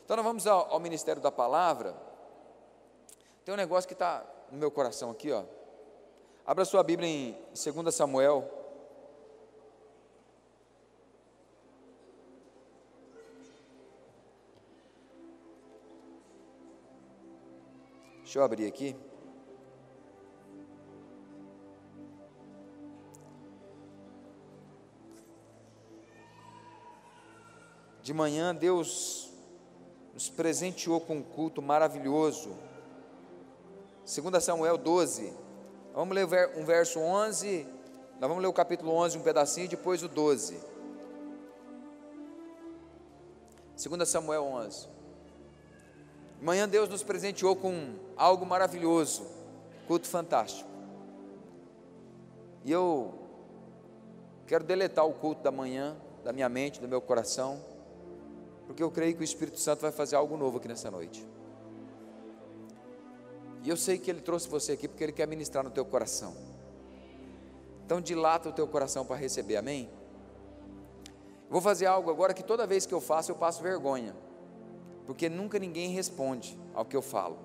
Então nós vamos ao ministério da palavra. Tem um negócio que está no meu coração aqui, ó. Abra sua Bíblia em 2 Samuel. Deixa eu abrir aqui. De manhã Deus nos presenteou com um culto maravilhoso. 2 Samuel 12. Vamos ler um verso 11. Nós vamos ler o capítulo 11, um pedacinho, e depois o 12. 2 Samuel 11. De manhã Deus nos presenteou com algo maravilhoso, culto fantástico. E eu quero deletar o culto da manhã, da minha mente, do meu coração, porque eu creio que o Espírito Santo vai fazer algo novo aqui nessa noite. E eu sei que Ele trouxe você aqui porque Ele quer ministrar no teu coração. Então dilata o teu coração para receber, amém? Eu vou fazer algo agora que toda vez que eu faço, eu passo vergonha, porque nunca ninguém responde ao que eu falo.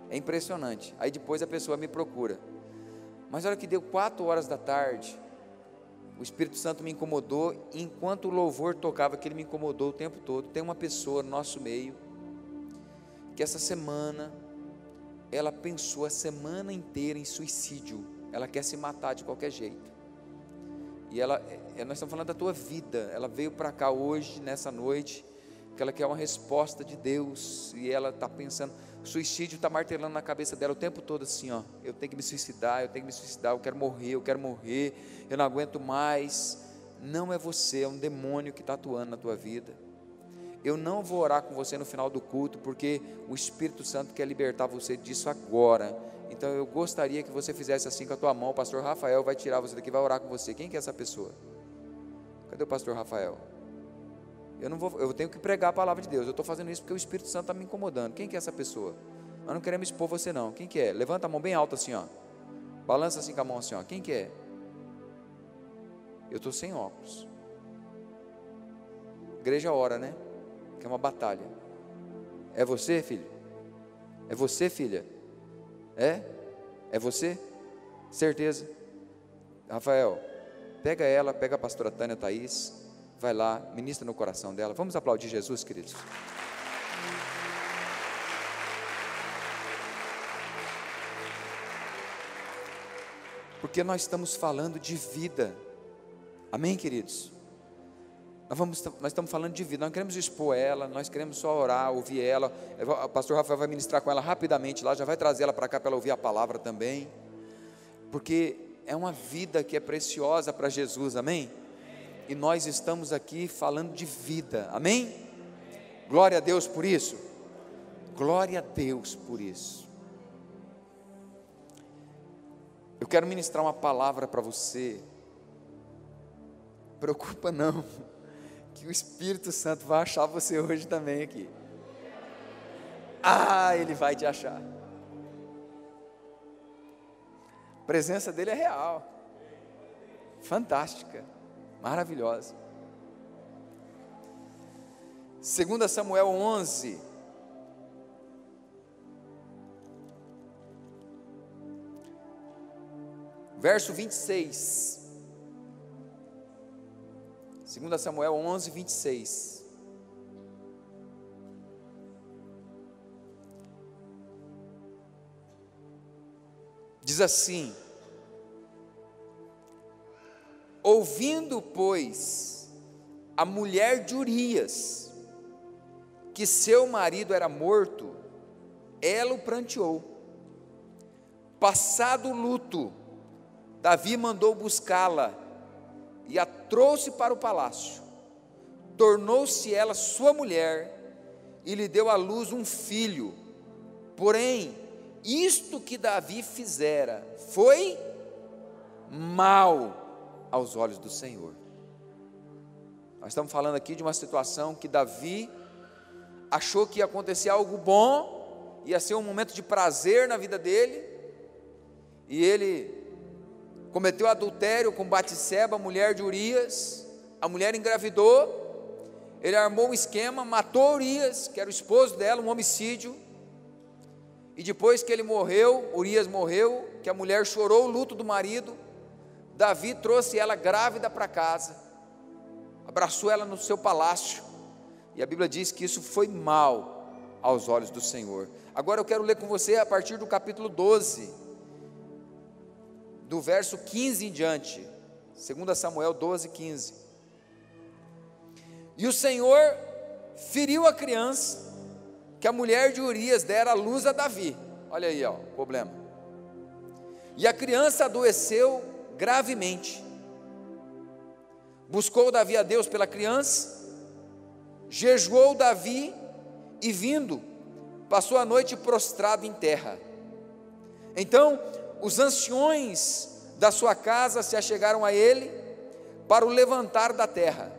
É impressionante. Aí depois a pessoa me procura. Mas a hora que deu 4 horas da tarde, o Espírito Santo me incomodou, e enquanto o louvor tocava, que ele me incomodou o tempo todo. Tem uma pessoa no nosso meio, que essa semana, ela pensou a semana inteira em suicídio, ela quer se matar de qualquer jeito, e nós estamos falando da tua vida. Ela veio para cá hoje, nessa noite, porque ela quer uma resposta de Deus, e ela está pensando, o suicídio está martelando na cabeça dela o tempo todo assim, ó, eu tenho que me suicidar, eu quero morrer, eu não aguento mais. Não é você, é um demônio que está atuando na tua vida. Eu não vou orar com você no final do culto, porque o Espírito Santo quer libertar você disso agora. Então eu gostaria que você fizesse assim com a tua mão. O pastor Rafael vai tirar você daqui, vai orar com você. Quem que é essa pessoa? Cadê o pastor Rafael? Eu tenho que pregar a palavra de Deus. Eu estou fazendo isso porque o Espírito Santo está me incomodando. Quem que é essa pessoa? Nós não queremos expor você não. Quem que é? Levanta a mão bem alta assim, ó. Balança assim com a mão assim, ó. Quem que é? Eu estou sem óculos. Igreja ora, né? Que é uma batalha. É você, filho? É você, filha? É você? Certeza? Rafael, pega ela, pega a pastora Tânia Thaís, vai lá, ministra no coração dela. Vamos aplaudir Jesus, queridos. Porque nós estamos falando de vida. Amém, queridos? Nós estamos falando de vida, nós não queremos expor ela, nós queremos só orar, ouvir ela. O pastor Rafael vai ministrar com ela rapidamente lá, já vai trazer ela para cá para ela ouvir a palavra também, porque é uma vida que é preciosa para Jesus, amém? E nós estamos aqui falando de vida, amém? Glória a Deus por isso, glória a Deus por isso. Eu quero ministrar uma palavra para você. Preocupa não, que o Espírito Santo vai achar você hoje também aqui. Ele vai te achar. A presença dele é real, fantástica, maravilhosa. 2 Samuel 11, verso 26. 2 Samuel 11, 26. Diz assim: ouvindo, pois, a mulher de Urias, que seu marido era morto, ela o pranteou. Passado o luto, Davi mandou buscá-la e a trouxe para o palácio. Tornou-se ela sua mulher e lhe deu à luz um filho. Porém, isto que Davi fizera foi mal aos olhos do Senhor. Nós estamos falando aqui de uma situação que Davi achou que ia acontecer algo bom, ia ser um momento de prazer na vida dele, e ele cometeu adultério com Batseba, mulher de Urias. A mulher engravidou, ele armou um esquema, matou Urias, que era o esposo dela, um homicídio, e depois que ele morreu, Urias morreu, que a mulher chorou o luto do marido, Davi trouxe ela grávida para casa, abraçou ela no seu palácio, e a Bíblia diz que isso foi mal aos olhos do Senhor. Agora eu quero ler com você a partir do capítulo 12, do verso 15 em diante, 2 Samuel 12, 15. E o Senhor feriu a criança, que a mulher de Urias dera à luz a Davi. Olha aí, ó, o problema. E a criança adoeceu gravemente. Buscou Davi a Deus pela criança, jejuou Davi e vindo, passou a noite prostrado em terra. Então os anciões da sua casa se achegaram a ele para o levantar da terra,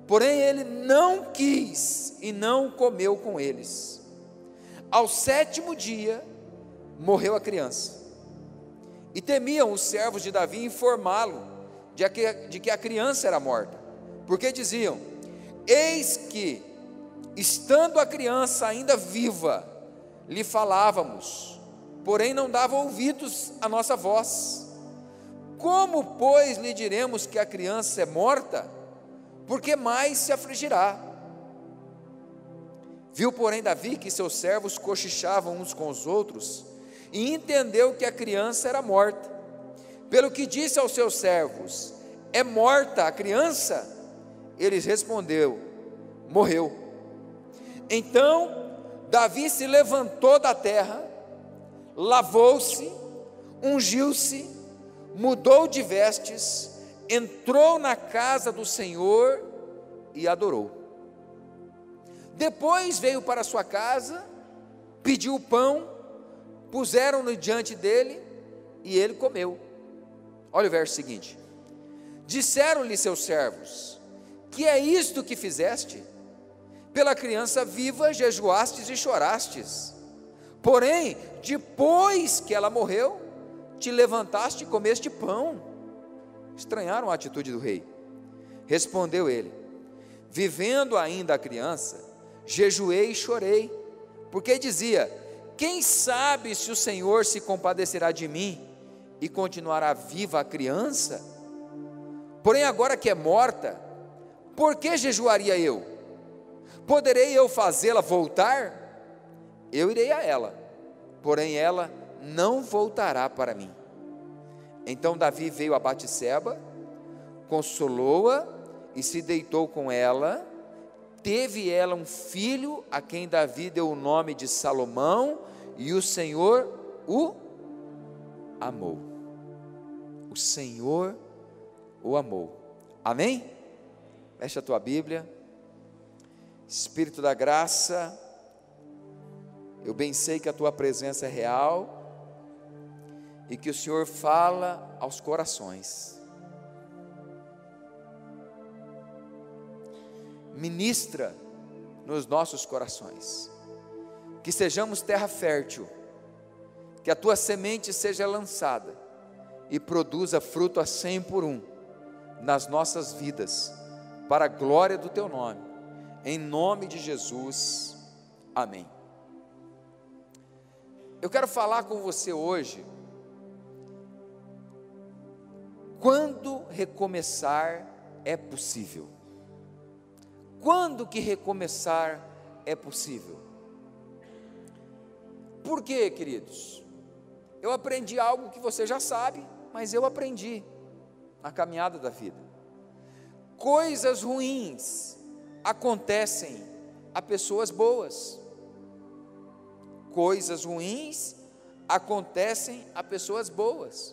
porém ele não quis e não comeu com eles. Ao 7º dia morreu a criança, e temiam os servos de Davi informá-lo de que a criança era morta, porque diziam: eis que, estando a criança ainda viva, lhe falávamos, porém não dava ouvidos à nossa voz. Como, pois, lhe diremos que a criança é morta? Porque mais se afligirá. Viu, porém, Davi que seus servos cochichavam uns com os outros, e entendeu que a criança era morta. Pelo que disse aos seus servos: é morta a criança? Eles respondeu: morreu. Então Davi se levantou da terra, lavou-se, ungiu-se, mudou de vestes, entrou na casa do Senhor e adorou. Depois veio para sua casa, pediu pão, puseram-no diante dele e ele comeu. Olha o verso seguinte: disseram-lhe seus servos: que é isto que fizeste? Pela criança viva jejuastes e chorastes, porém, depois que ela morreu, te levantaste e comeste pão. Estranharam a atitude do rei. Respondeu ele: vivendo ainda a criança, jejuei e chorei, porque dizia: quem sabe se o Senhor se compadecerá de mim e continuará viva a criança? Porém agora que é morta, por que jejuaria eu? Poderei eu fazê-la voltar? Eu irei a ela, porém ela não voltará para mim. Então Davi veio a Batseba, consolou-a e se deitou com ela. Teve ela um filho, a quem Davi deu o nome de Salomão, e o Senhor o amou. O Senhor o amou. Amém? Fecha a tua Bíblia. Espírito da graça, eu bem sei que a tua presença é real e que o Senhor fala aos corações. Ministra nos nossos corações, que sejamos terra fértil, que a tua semente seja lançada e produza fruto a 100 por 1 nas nossas vidas, para a glória do teu nome, em nome de Jesus, amém. Eu quero falar com você hoje, quando recomeçar é possível. Quando que recomeçar é possível? Por quê, queridos? Eu aprendi algo que você já sabe, mas eu aprendi na caminhada da vida. Coisas ruins acontecem a pessoas boas. Coisas ruins acontecem a pessoas boas.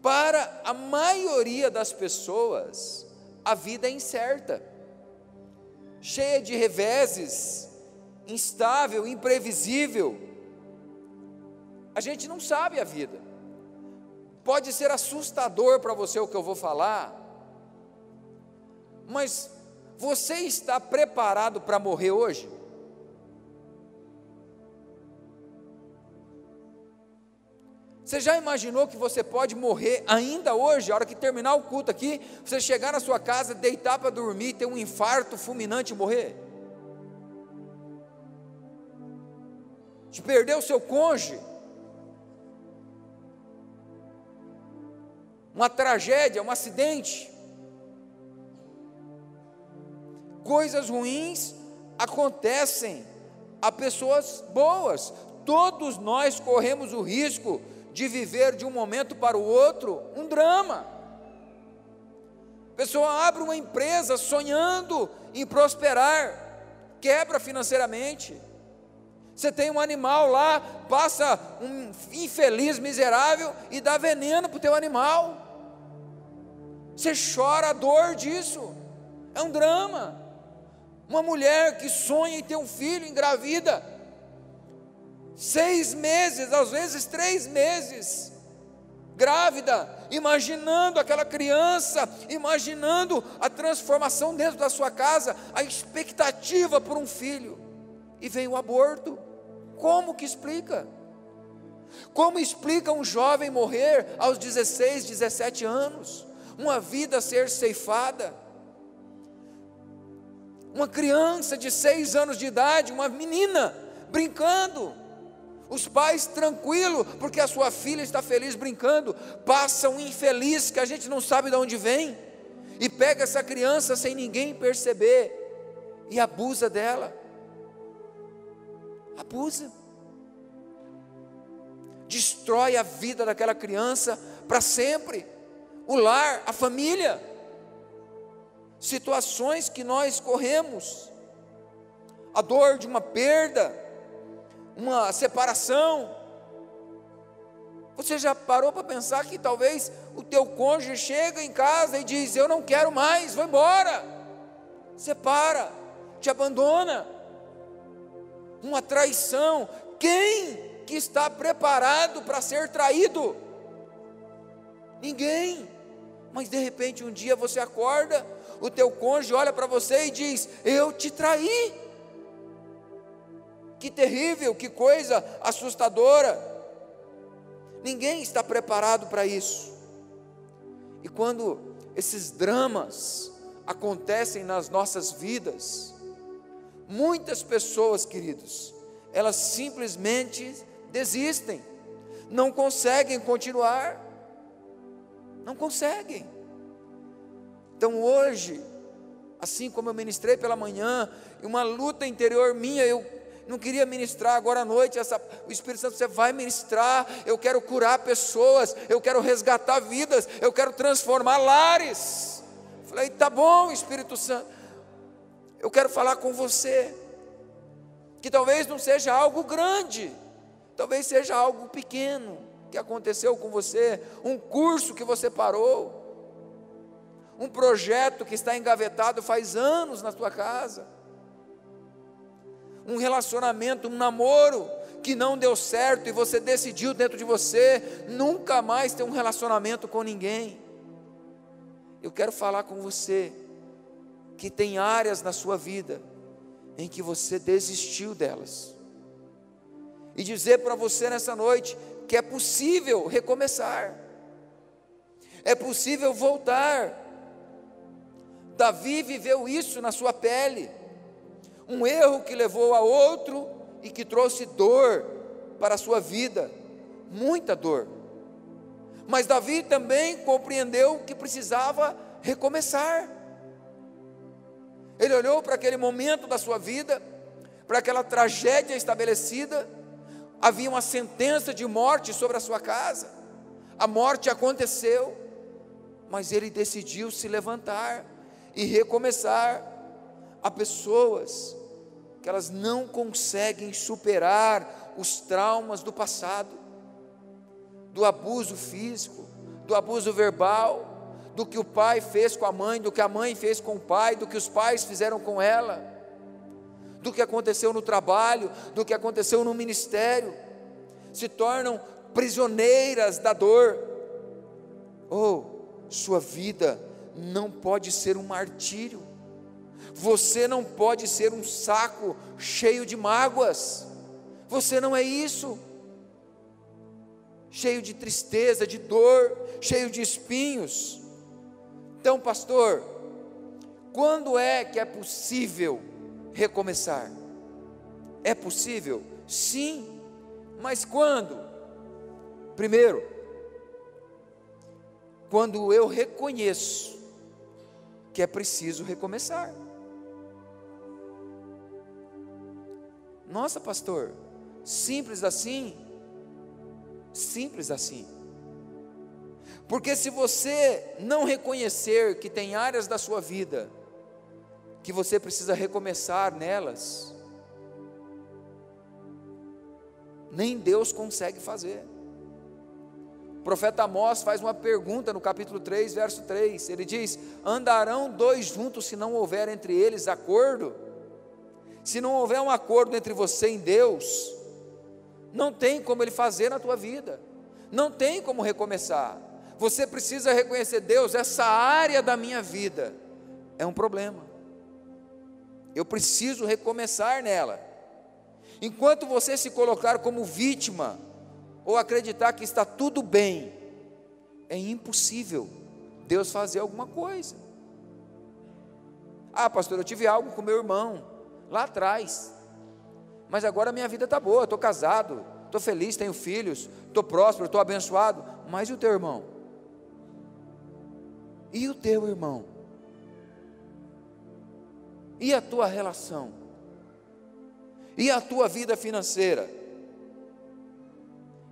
Para a maioria das pessoas, a vida é incerta, cheia de reveses, instável, imprevisível. A gente não sabe a vida. Pode ser assustador para você o que eu vou falar, mas você está preparado para morrer hoje? Você já imaginou que você pode morrer ainda hoje, a hora que terminar o culto aqui, você chegar na sua casa, deitar para dormir, ter um infarto fulminante e morrer? De perder o seu cônjuge, uma tragédia, um acidente. Coisas ruins acontecem a pessoas boas. Todos nós corremos o risco de viver de um momento para o outro um drama. A pessoa abre uma empresa sonhando em prosperar, quebra financeiramente. Você tem um animal lá, passa um infeliz, miserável e dá veneno para o teu animal. Você chora a dor disso, é um drama. Uma mulher que sonha em ter um filho, engravida, 6 meses, às vezes 3 meses, grávida, imaginando aquela criança, imaginando a transformação dentro da sua casa, a expectativa por um filho, e vem o aborto. Como que explica? Como explica um jovem morrer aos 16, 17 anos? Uma vida ser ceifada? Uma criança de 6 anos de idade, uma menina, brincando, os pais tranquilos, porque a sua filha está feliz brincando, passa um infeliz que a gente não sabe de onde vem, e pega essa criança sem ninguém perceber, e abusa dela, abusa, destrói a vida daquela criança para sempre, o lar, a família. Situações que nós corremos, a dor de uma perda, uma separação. Você já parou para pensar que talvez o teu cônjuge chega em casa e diz: eu não quero mais, vou embora, separa, te abandona, uma traição. Quem que está preparado para ser traído? Ninguém. Mas de repente um dia você acorda, o teu cônjuge olha para você e diz: eu te traí. Que terrível, que coisa assustadora. Ninguém está preparado para isso. E quando esses dramas acontecem nas nossas vidas, muitas pessoas, queridos, elas simplesmente desistem, não conseguem continuar, não conseguem. Então hoje, assim como eu ministrei pela manhã, uma luta interior minha, eu não queria ministrar agora à noite, o Espírito Santo, você vai ministrar, eu quero curar pessoas, eu quero resgatar vidas, eu quero transformar lares. Falei, tá bom, Espírito Santo, eu quero falar com você, que talvez não seja algo grande, talvez seja algo pequeno, que aconteceu com você, um curso que você parou, um projeto que está engavetado faz anos na tua casa, um relacionamento, um namoro que não deu certo e você decidiu dentro de você nunca mais ter um relacionamento com ninguém. Eu quero falar com você que tem áreas na sua vida em que você desistiu delas, e dizer para você nessa noite que é possível recomeçar, é possível voltar. Davi viveu isso na sua pele, um erro que levou a outro e que trouxe dor para a sua vida, muita dor. Mas Davi também compreendeu que precisava recomeçar. Ele olhou para aquele momento da sua vida, para aquela tragédia estabelecida, havia uma sentença de morte sobre a sua casa, a morte aconteceu, mas ele decidiu se levantar e recomeçar. Há pessoas que elas não conseguem superar os traumas do passado, do abuso físico, do abuso verbal, do que o pai fez com a mãe, do que a mãe fez com o pai, do que os pais fizeram com ela, do que aconteceu no trabalho, do que aconteceu no ministério, se tornam prisioneiras da dor. Sua vida não pode ser um martírio, você não pode ser um saco cheio de mágoas, você não é isso. cheio de tristeza, de dor, cheio de espinhos. Então, pastor, quando é que é possível recomeçar? É possível? Sim, mas quando? Primeiro, quando eu reconheço que é preciso recomeçar. Nossa, pastor, simples assim? Simples assim. Porque se você não reconhecer que tem áreas da sua vida que você precisa recomeçar nelas, nem Deus consegue fazer. O profeta Amós faz uma pergunta no capítulo 3, verso 3, ele diz: andarão dois juntos se não houver entre eles acordo? Se não houver um acordo entre você e Deus, não tem como Ele fazer na tua vida, não tem como recomeçar. Você precisa reconhecer: Deus, essa área da minha vida é um problema, eu preciso recomeçar nela. Enquanto você se colocar como vítima, ou acreditar que está tudo bem, é impossível Deus fazer alguma coisa. Ah, pastor, eu tive algo com meu irmão lá atrás, mas agora a minha vida está boa, estou casado, estou feliz, tenho filhos, estou próspero, estou abençoado. Mas e o teu irmão? E o teu irmão? E a tua relação? E a tua vida financeira?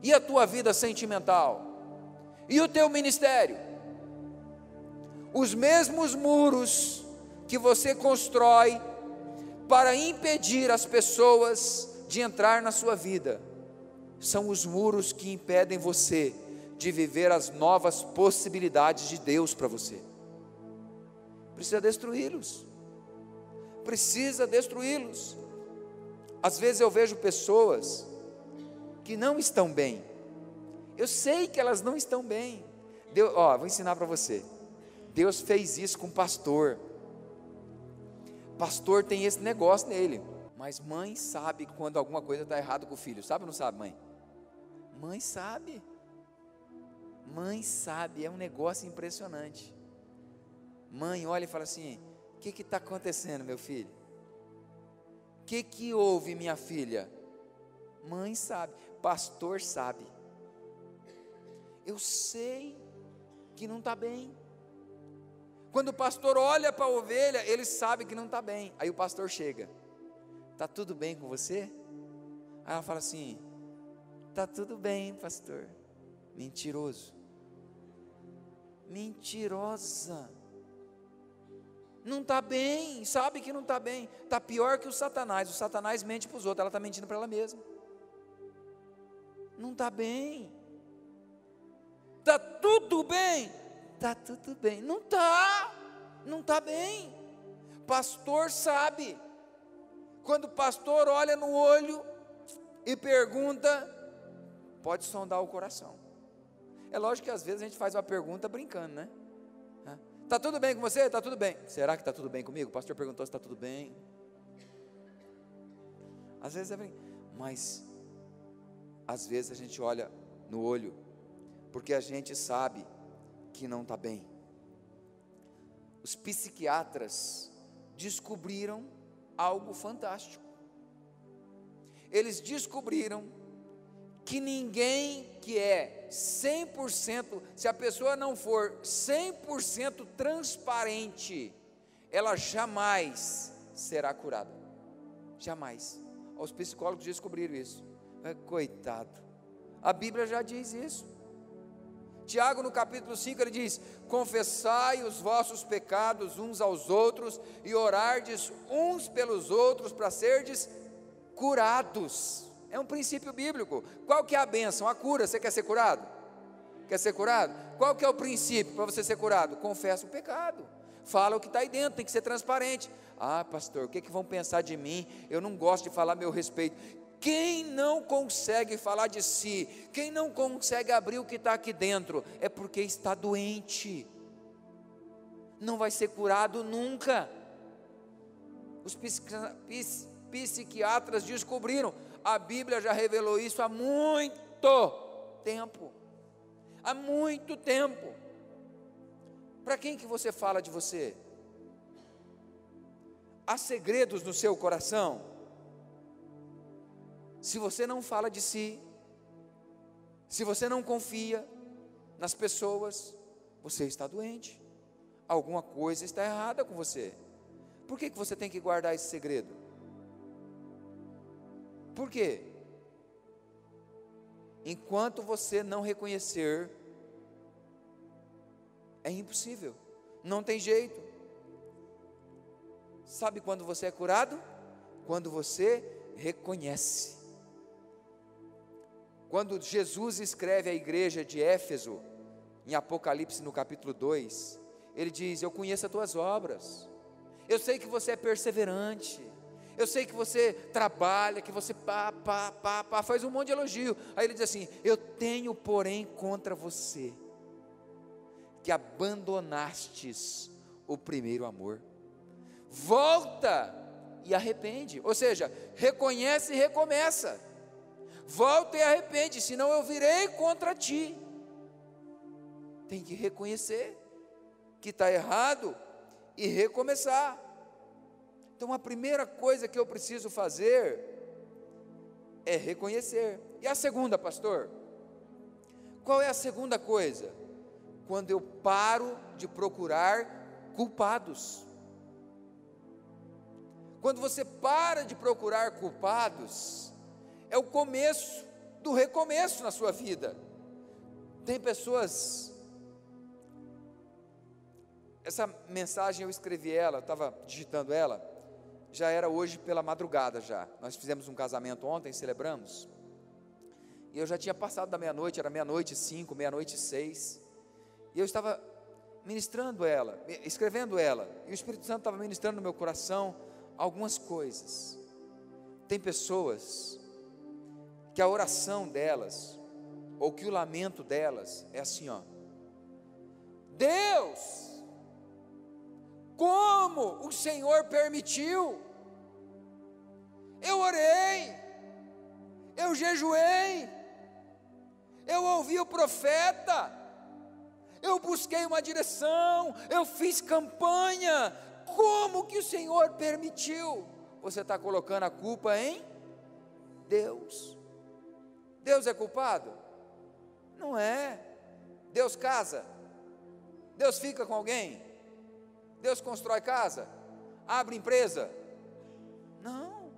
E a tua vida sentimental? E o teu ministério? Os mesmos muros que você constrói para impedir as pessoas de entrar na sua vida, são os muros que impedem você de viver as novas possibilidades de Deus para você. Precisa destruí-los. Precisa destruí-los. Às vezes eu vejo pessoas que não estão bem. Eu sei que elas não estão bem. Deus, vou ensinar para você. Deus fez isso com pastor. Pastor tem esse negócio nele. Mas mãe sabe quando alguma coisa está errada com o filho. Sabe ou não sabe, mãe? Mãe sabe. Mãe sabe, é um negócio impressionante. Mãe olha e fala assim: o que está acontecendo, meu filho? O que houve, minha filha? Mãe sabe, pastor sabe. Eu sei que não está bem. Quando o pastor olha para a ovelha, ele sabe que não está bem. Aí o pastor chega: está tudo bem com você? Aí ela fala assim: está tudo bem, pastor. Mentiroso. Mentirosa. Não está bem, sabe que não está bem. Está pior que o Satanás mente para os outros, ela está mentindo para ela mesma. Não está bem. Está tudo bem. Está tudo bem. Não está bem. Pastor sabe. Quando o pastor olha no olho e pergunta, pode sondar o coração. É lógico que às vezes a gente faz uma pergunta brincando, né? Está tudo bem com você? Está tudo bem. Será que está tudo bem comigo? O pastor perguntou se está tudo bem. Às vezes é brincando, mas às vezes a gente olha no olho, porque a gente sabe que não está bem. Os psiquiatras descobriram algo fantástico. Eles descobriram que ninguém que é 100%, se a pessoa não for 100% transparente, ela jamais será curada. Jamais. Os psicólogos descobriram isso. Coitado. A Bíblia já diz isso. Tiago, no capítulo 5, ele diz: confessai os vossos pecados uns aos outros e orardes uns pelos outros para serdes curados. É um princípio bíblico. Qual que é a bênção? A cura. Você quer ser curado? Quer ser curado? Qual que é o princípio para você ser curado? Confessa o pecado. Fala o que está aí dentro, tem que ser transparente. Ah, pastor, o que vão pensar de mim? Eu não gosto de falar a meu respeito. Quem não consegue falar de si, quem não consegue abrir o que está aqui dentro, é porque está doente. Não vai ser curado nunca. Os psiquiatras descobriram. A Bíblia já revelou isso há muito. tempo. Há muito tempo. Para quem que você fala de você? Há segredos no seu coração? Se você não fala de si, se você não confia nas pessoas, você está doente. Alguma coisa está errada com você. Por que você tem que guardar esse segredo? Por quê? Enquanto você não reconhecer, é impossível, não tem jeito. Sabe quando você é curado? Quando você reconhece. Quando Jesus escreve à igreja de Éfeso, em Apocalipse no capítulo 2, ele diz: eu conheço as tuas obras, eu sei que você é perseverante, eu sei que você trabalha, que você faz um monte de elogio. Aí ele diz assim: eu tenho porém contra você, que abandonastes o primeiro amor. Volta e arrepende, ou seja, reconhece e recomeça. Volta e arrepende, senão eu virei contra ti. Tem que reconhecer que está errado e recomeçar. Então a primeira coisa que eu preciso fazer é reconhecer. E a segunda, pastor? Qual é a segunda coisa? Quando eu paro de procurar culpados. Quando você para de procurar culpados, é o começo do recomeço na sua vida. Tem pessoas, essa mensagem eu escrevi ela, estava digitando ela, já era hoje pela madrugada já. Nós fizemos um casamento ontem, celebramos, e eu já tinha passado da meia-noite, era 00:05, 00:06, e eu estava ministrando ela, escrevendo ela, e o Espírito Santo estava ministrando no meu coração algumas coisas. Tem pessoas que a oração delas, ou que o lamento delas é assim, ó: Deus, como o Senhor permitiu? Eu orei, eu jejuei, eu ouvi o profeta, eu busquei uma direção, eu fiz campanha, como que o Senhor permitiu? Você está colocando a culpa em Deus. Deus é culpado? Não é. Deus casa? Deus fica com alguém? Deus constrói casa? Abre empresa? Não.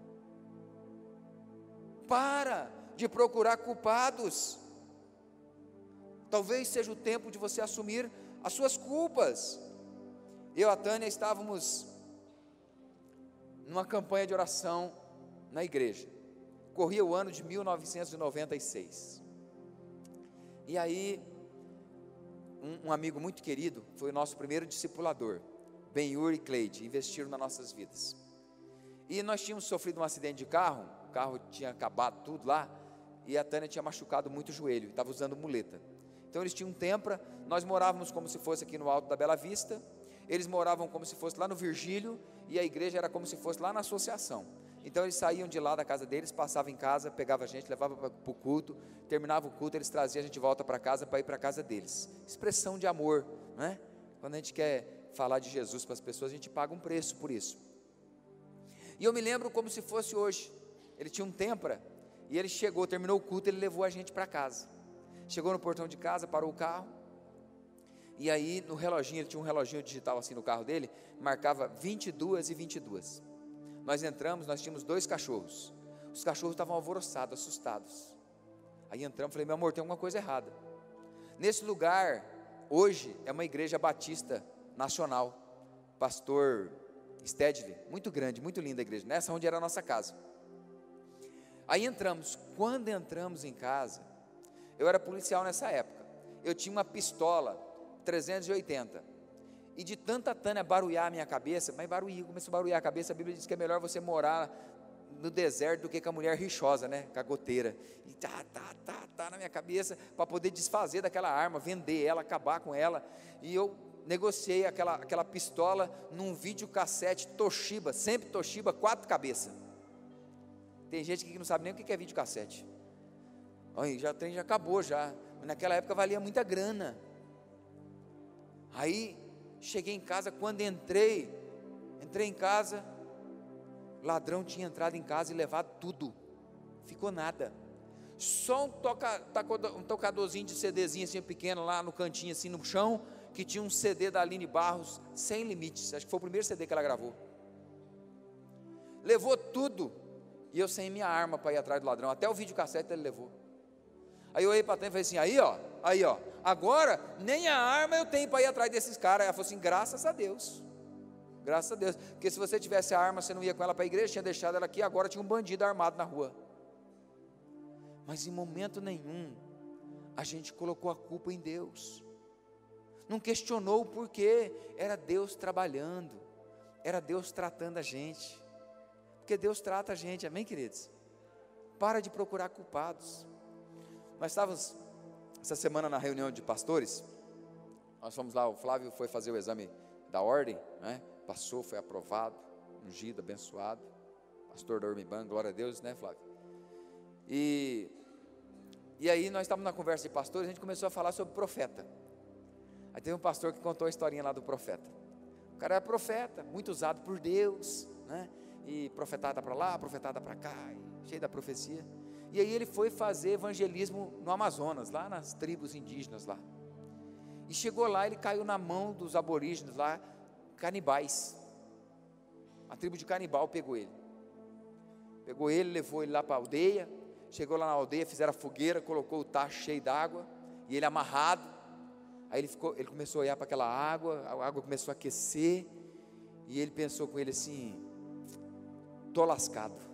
Para de procurar culpados. Talvez seja o tempo de você assumir as suas culpas. Eu e a Tânia estávamos numa campanha de oração na igreja. Corria o ano de 1996. E aí, um amigo muito querido, foi o nosso primeiro discipulador, Ben-Hur e Cleide, investiram nas nossas vidas. E nós tínhamos sofrido um acidente de carro, o carro tinha acabado tudo lá, e a Tânia tinha machucado muito o joelho, estava usando muleta. Então eles tinham um Tempra, nós morávamos como se fosse aqui no Alto da Bela Vista, eles moravam como se fosse lá no Virgílio, e a igreja era como se fosse lá na Associação. Então eles saíam de lá da casa deles, passavam em casa, pegavam a gente, levavam para o culto, terminava o culto, eles traziam a gente de volta para casa, para ir para a casa deles. Expressão de amor, não é? Quando a gente quer falar de Jesus para as pessoas, a gente paga um preço por isso. E eu me lembro como se fosse hoje. Ele tinha um Tempra, e ele chegou, terminou o culto, ele levou a gente para casa. Chegou no portão de casa, parou o carro, e aí no reloginho, ele tinha um reloginho digital assim no carro dele, marcava 22h22. Nós entramos, nós tínhamos 2 cachorros. Os cachorros estavam alvoroçados, assustados. Aí entramos, falei: meu amor, tem alguma coisa errada. Nesse lugar, hoje, é uma igreja batista nacional. Pastor Stedley, muito grande, muito linda a igreja. Nessa onde era a nossa casa. Aí entramos. Quando entramos em casa, eu era policial nessa época. Eu tinha uma pistola 380. E de tanta Tânia barulhar a minha cabeça, mas começou a barulhar a cabeça. A Bíblia diz que é melhor você morar no deserto do que com a mulher rixosa, né? Com a goteira. E tá na minha cabeça, para poder desfazer daquela arma, vender ela, acabar com ela. E eu negociei aquela pistola num videocassete Toshiba, sempre Toshiba, 4 cabeças. Tem gente que não sabe nem o que é videocassete. Aí já o trem já acabou já. Naquela época valia muita grana. Aí cheguei em casa, quando entrei em casa, o ladrão tinha entrado em casa e levado tudo. Ficou nada. Só um tocadorzinho de CDzinho assim pequeno lá no cantinho assim no chão, que tinha um CD da Aline Barros, Sem Limites. Acho que foi o primeiro CD que ela gravou. Levou tudo. E eu sem minha arma para ir atrás do ladrão. Até o videocassete ele levou. Aí eu olhei para trás e falei assim, aí ó, agora nem a arma eu tenho para ir atrás desses caras. Ela falou assim, graças a Deus, porque se você tivesse a arma, você não ia com ela para a igreja, tinha deixado ela aqui, agora tinha um bandido armado na rua. Mas em momento nenhum, a gente colocou a culpa em Deus, não questionou o porquê, era Deus trabalhando, era Deus tratando a gente, porque Deus trata a gente, amém, queridos? Para de procurar culpados. Nós estávamos essa semana na reunião de pastores, nós fomos lá, o Flávio foi fazer o exame da ordem, né? Passou, foi aprovado, ungido, abençoado, pastor da Urmiban, glória a Deus, né, Flávio? E aí nós estávamos na conversa de pastores, a gente começou a falar sobre profeta. Aí teve um pastor que contou a historinha lá do profeta. O cara era profeta, muito usado por Deus, né? E profetada para lá, profetada para cá, cheio da profecia. E aí ele foi fazer evangelismo no Amazonas, lá nas tribos indígenas lá. E chegou lá, ele caiu na mão dos aborígenes lá, canibais. A tribo de canibal pegou ele, levou ele lá para a aldeia. Chegou lá na aldeia, fizeram a fogueira, colocou o tacho cheio d'água, e ele amarrado. Aí ele começou a olhar para aquela água, a água começou a aquecer, e ele pensou com ele assim, estou lascado.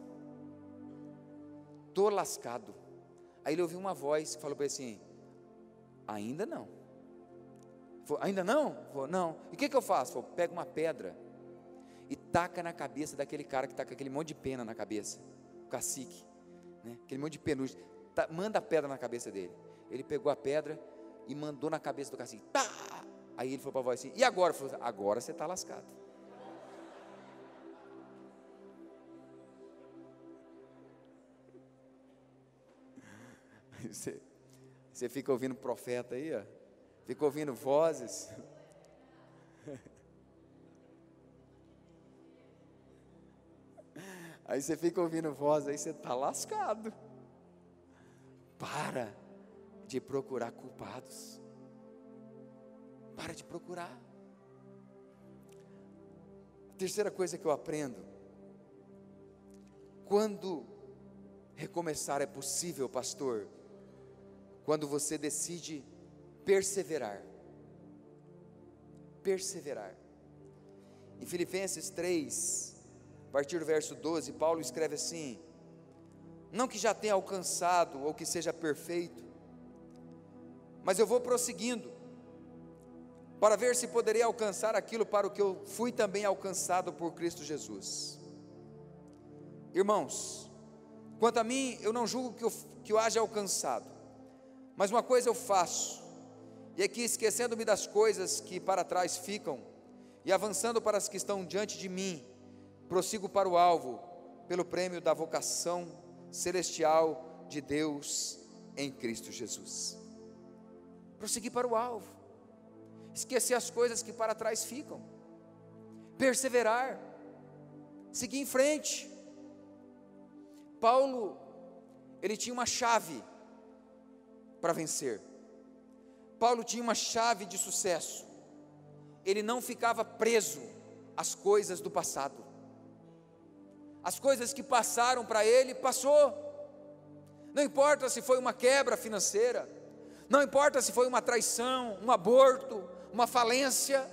Aí ele ouviu uma voz que falou para ele assim, ainda não. Falou, ainda não? Falou, não. E o que eu faço? Falou, pega uma pedra e taca na cabeça daquele cara que está com aquele monte de pena na cabeça, o cacique, né? Aquele monte de penugem, manda a pedra na cabeça dele. Ele pegou a pedra e mandou na cabeça do cacique, tá! Aí ele falou para a voz assim, e agora? Ele falou, agora você está lascado. Você fica ouvindo profeta aí, ó, fica ouvindo vozes. Aí você fica ouvindo voz, aí você está lascado. Para de procurar culpados. Para de procurar. A terceira coisa que eu aprendo: quando recomeçar é possível, pastor, quando você decide perseverar. Em Filipenses 3, a partir do verso 12, Paulo escreve assim: não que já tenha alcançado ou que seja perfeito, mas eu vou prosseguindo, para ver se poderei alcançar aquilo para o que eu fui também alcançado por Cristo Jesus. Irmãos, quanto a mim, eu não julgo que eu haja alcançado, mas uma coisa eu faço, e é que, esquecendo-me das coisas que para trás ficam, e avançando para as que estão diante de mim, prossigo para o alvo, pelo prêmio da vocação celestial de Deus em Cristo Jesus. Prosseguir para o alvo, esquecer as coisas que para trás ficam, perseverar, seguir em frente. Paulo, ele tinha uma chave para vencer. Paulo tinha uma chave de sucesso. Ele não ficava preso às coisas do passado. As coisas que passaram para ele, passou. Não importa se foi uma quebra financeira, não importa se foi uma traição, um aborto, uma falência,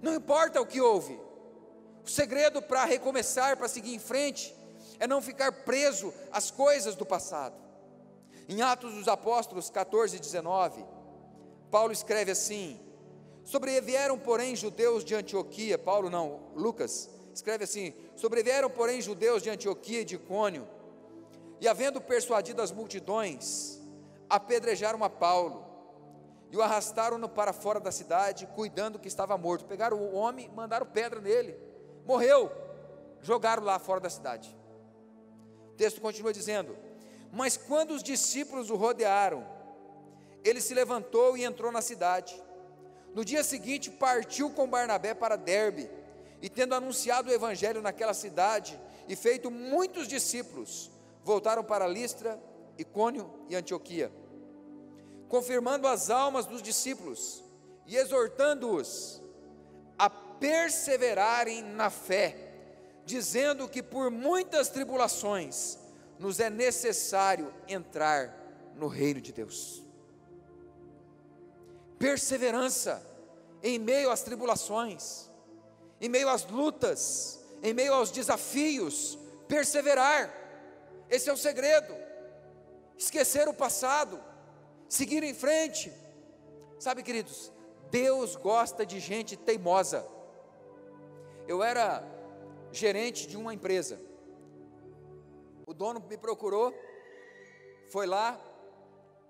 não importa o que houve. O segredo para recomeçar, para seguir em frente, é não ficar preso às coisas do passado. Em Atos dos Apóstolos 14, 19, Paulo escreve assim: sobrevieram porém judeus de Antioquia, Lucas escreve assim: sobrevieram porém judeus de Antioquia e de Icônio, e havendo persuadido as multidões, apedrejaram a Paulo, e o arrastaram-no para fora da cidade, cuidando que estava morto. Pegaram o homem, mandaram pedra nele, morreu, jogaram lá fora da cidade. O texto continua dizendo: Mas quando os discípulos o rodearam, ele se levantou e entrou na cidade. No dia seguinte partiu com Barnabé para Derbe, e tendo anunciado o evangelho naquela cidade, e feito muitos discípulos, voltaram para Listra, Icônio e Antioquia, confirmando as almas dos discípulos, e exortando-os a perseverarem na fé, dizendo que por muitas tribulações, nos é necessário entrar no reino de Deus. Perseverança em meio às tribulações, em meio às lutas, em meio aos desafios, perseverar, esse é o segredo. Esquecer o passado, seguir em frente. Sabe, queridos, Deus gosta de gente teimosa. Eu era gerente de uma empresa, o dono me procurou, foi lá,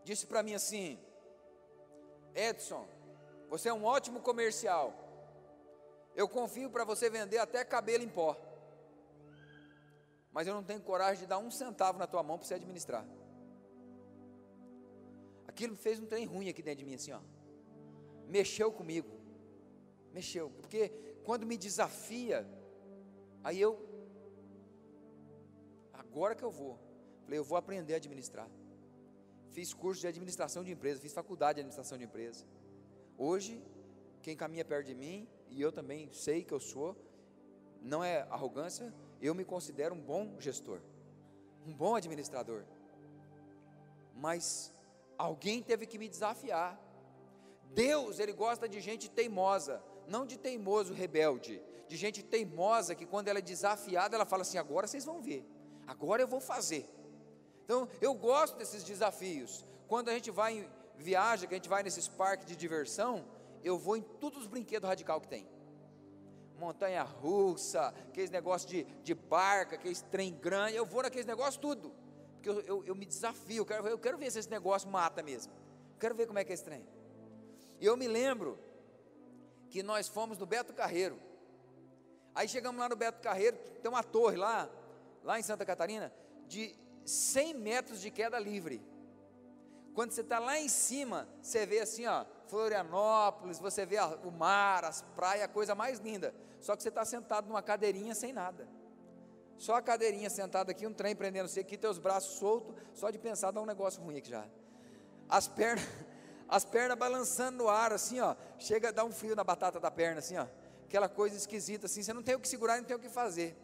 disse para mim assim: Edson, você é um ótimo comercial, eu confio para você vender até cabelo em pó, mas eu não tenho coragem de dar um centavo na tua mão para você administrar. Aquilo fez um trem ruim aqui dentro de mim, assim, ó, mexeu comigo, porque quando me desafia, aí agora que eu falei, eu vou aprender a administrar. Fiz curso de administração de empresa, fiz faculdade de administração de empresa. Hoje, quem caminha perto de mim, e eu também sei que eu sou, não é arrogância, eu me considero um bom gestor, um bom administrador. Mas alguém teve que me desafiar. Deus, Ele gosta de gente teimosa, não de teimoso rebelde, de gente teimosa que quando ela é desafiada, ela fala assim: agora vocês vão ver, agora eu vou fazer. Então eu gosto desses desafios. Quando a gente vai em viagem, que a gente vai nesses parques de diversão, eu vou em todos os brinquedos radical que tem, montanha russa, aqueles negócios de barca, aqueles trem grande, eu vou naqueles negócios tudo, porque eu me desafio, eu quero ver se esse negócio mata mesmo, quero ver como é que é esse trem. E eu me lembro que nós fomos no Beto Carreiro. Aí chegamos lá no Beto Carreiro, tem uma torre lá em Santa Catarina, de 100 metros de queda livre. Quando você está lá em cima, você vê assim, ó, Florianópolis, você vê o mar, as praias, a coisa mais linda. Só que você está sentado numa cadeirinha sem nada. Só a cadeirinha sentada aqui, um trem prendendo você aqui, teus braços soltos, só de pensar dá um negócio ruim aqui já. As pernas balançando no ar, assim, ó, chega a dar um frio na batata da perna, assim, ó, aquela coisa esquisita, assim, você não tem o que segurar, não tem o que fazer.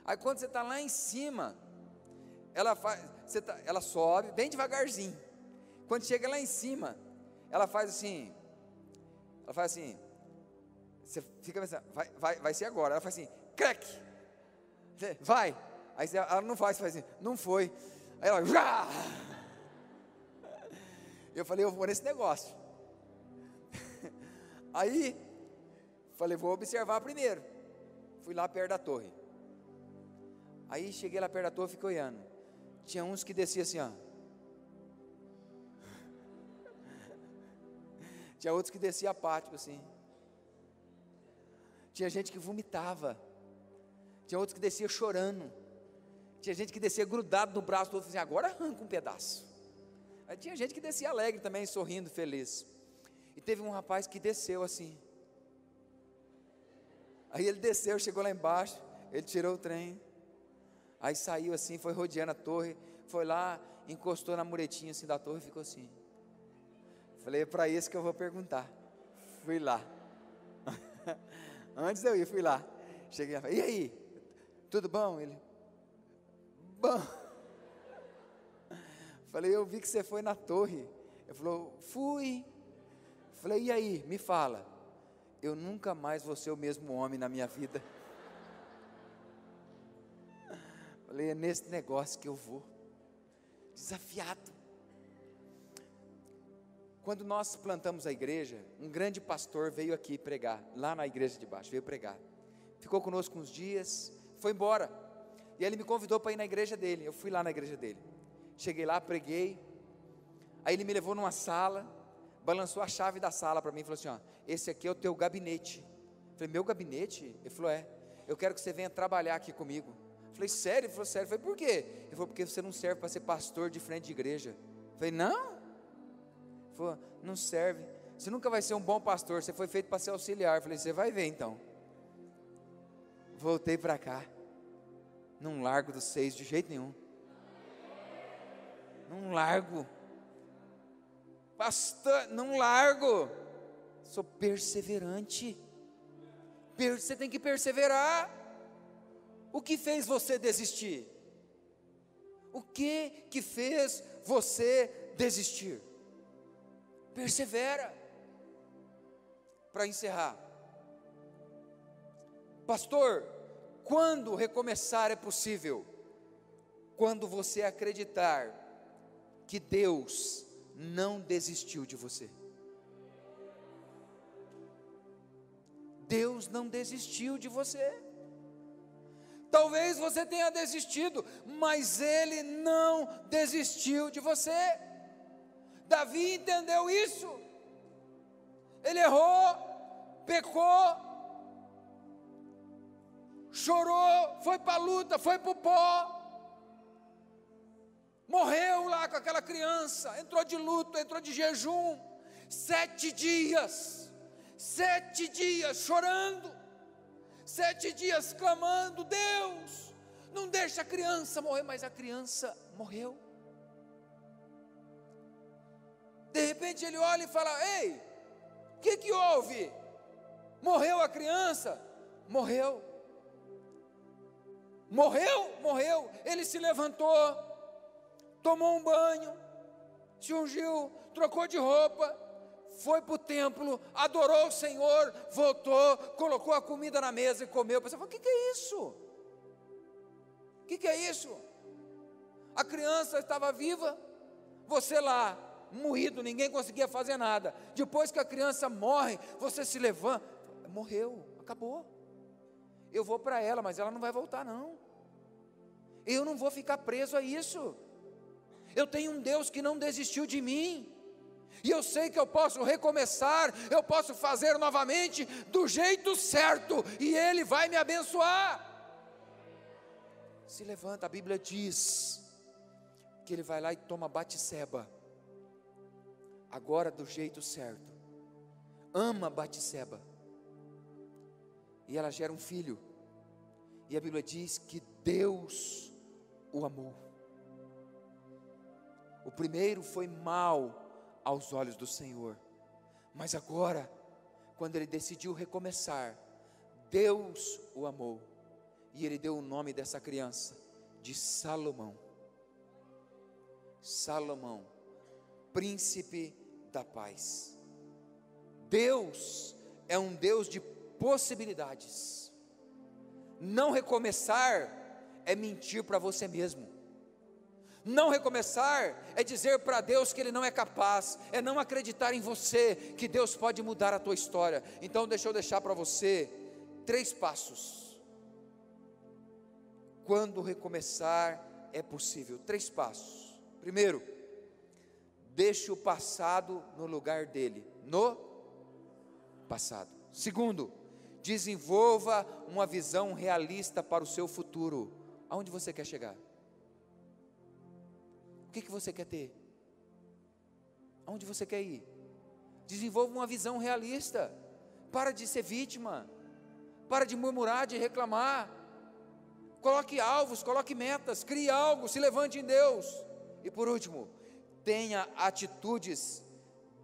Aí quando você está lá em cima, ela sobe bem devagarzinho. Quando chega lá em cima, ela faz assim, você fica pensando, vai ser agora. Ela faz assim, crack, vai. Aí ela não faz assim, não foi. Aí ela, já. Eu falei, eu vou nesse negócio. Aí, falei, vou observar primeiro. Fui lá perto da torre. Aí cheguei lá perto da torre, fiquei olhando. Tinha uns que desciam assim, ó. Tinha outros que desciam apático assim. Tinha gente que vomitava. Tinha outros que desciam chorando. Tinha gente que descia grudado no braço do outro, assim, agora arranca um pedaço. Aí tinha gente que descia alegre também, sorrindo, feliz. E teve um rapaz que desceu assim. Aí ele desceu, chegou lá embaixo, ele tirou o trem. Aí saiu assim, foi rodeando a torre, foi lá, encostou na muretinha assim da torre e ficou assim. Falei, é para isso que eu vou perguntar. Fui lá. Antes de eu ir, fui lá. Cheguei lá, e aí? Tudo bom? Ele, bom. Falei, eu vi que você foi na torre. Ele falou, fui. Falei, e aí? Me fala. Eu nunca mais vou ser o mesmo homem na minha vida. Falei, é nesse negócio que eu vou. Desafiado. Quando nós plantamos a igreja, um grande pastor veio aqui pregar, lá na igreja de baixo, veio pregar. Ficou conosco uns dias, foi embora. E ele me convidou para ir na igreja dele. Eu fui lá na igreja dele. Cheguei lá, preguei. Aí ele me levou numa sala, balançou a chave da sala para mim e falou assim, ó, esse aqui é o teu gabinete. Eu falei, meu gabinete? Ele falou, eu quero que você venha trabalhar aqui comigo. Falei, sério? Ele falou, sério. Eu falei, por quê? Ele falou, porque você não serve para ser pastor de frente de igreja. Eu falei, não? Ele falou, não serve. Você nunca vai ser um bom pastor, você foi feito para ser auxiliar. Eu falei, você vai ver então. Voltei para cá. Não largo dos 6 de jeito nenhum. Não largo. Pastor, não largo. Sou perseverante. Você tem que perseverar. O que fez você desistir? O que fez você desistir? Persevera. Para encerrar, pastor, quando recomeçar é possível? Quando você acreditar que Deus não desistiu de você. Deus não desistiu de você. Talvez você tenha desistido, mas Ele não desistiu de você. Davi entendeu isso. Ele errou, pecou, chorou, foi para a luta, foi para o pó, morreu lá com aquela criança, entrou de luto, entrou de jejum, 7 dias chorando, 7 dias clamando, Deus, não deixa a criança morrer, mas a criança morreu. De repente ele olha e fala, ei, o que houve? Morreu a criança? Morreu. Morreu. Ele se levantou, tomou um banho, se ungiu, trocou de roupa, foi para o templo, adorou o Senhor, voltou, colocou a comida na mesa e comeu. Você falou, o que é isso? O que é isso? A criança estava viva, você lá, moído, ninguém conseguia fazer nada. Depois que a criança morre, você se levanta, morreu, acabou. Eu vou para ela, mas ela não vai voltar não. Eu não vou ficar preso a isso. Eu tenho um Deus que não desistiu de mim, e eu sei que eu posso recomeçar, eu posso fazer novamente do jeito certo, e Ele vai me abençoar. Se levanta, a Bíblia diz que ele vai lá e toma Batseba, agora do jeito certo, ama Batseba, e ela gera um filho, e a Bíblia diz que Deus o amou. O primeiro foi mau aos olhos do Senhor, mas agora, quando ele decidiu recomeçar, Deus o amou, e ele deu o nome dessa criança de Salomão. Salomão, príncipe da paz. Deus é um Deus de possibilidades. Não recomeçar é mentir para você mesmo. Não recomeçar é dizer para Deus que Ele não é capaz, é não acreditar em você, que Deus pode mudar a tua história. Então deixa eu deixar para você 3 passos. Quando recomeçar é possível, 3 passos. Primeiro, deixe o passado no lugar dele, no passado. Segundo, desenvolva uma visão realista para o seu futuro. Aonde você quer chegar? O que você quer ter? Aonde você quer ir? Desenvolva uma visão realista. Para de ser vítima. Para de murmurar, de reclamar. Coloque alvos, coloque metas, crie algo, se levante em Deus. E por último, tenha atitudes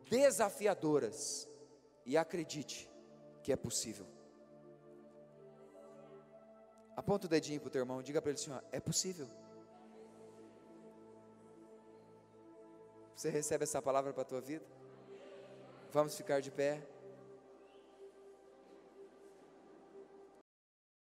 desafiadoras e acredite que é possível. Aponta o dedinho para o teu irmão, diga para ele assim, ó, é possível. Você recebe essa palavra para a tua vida? Vamos ficar de pé.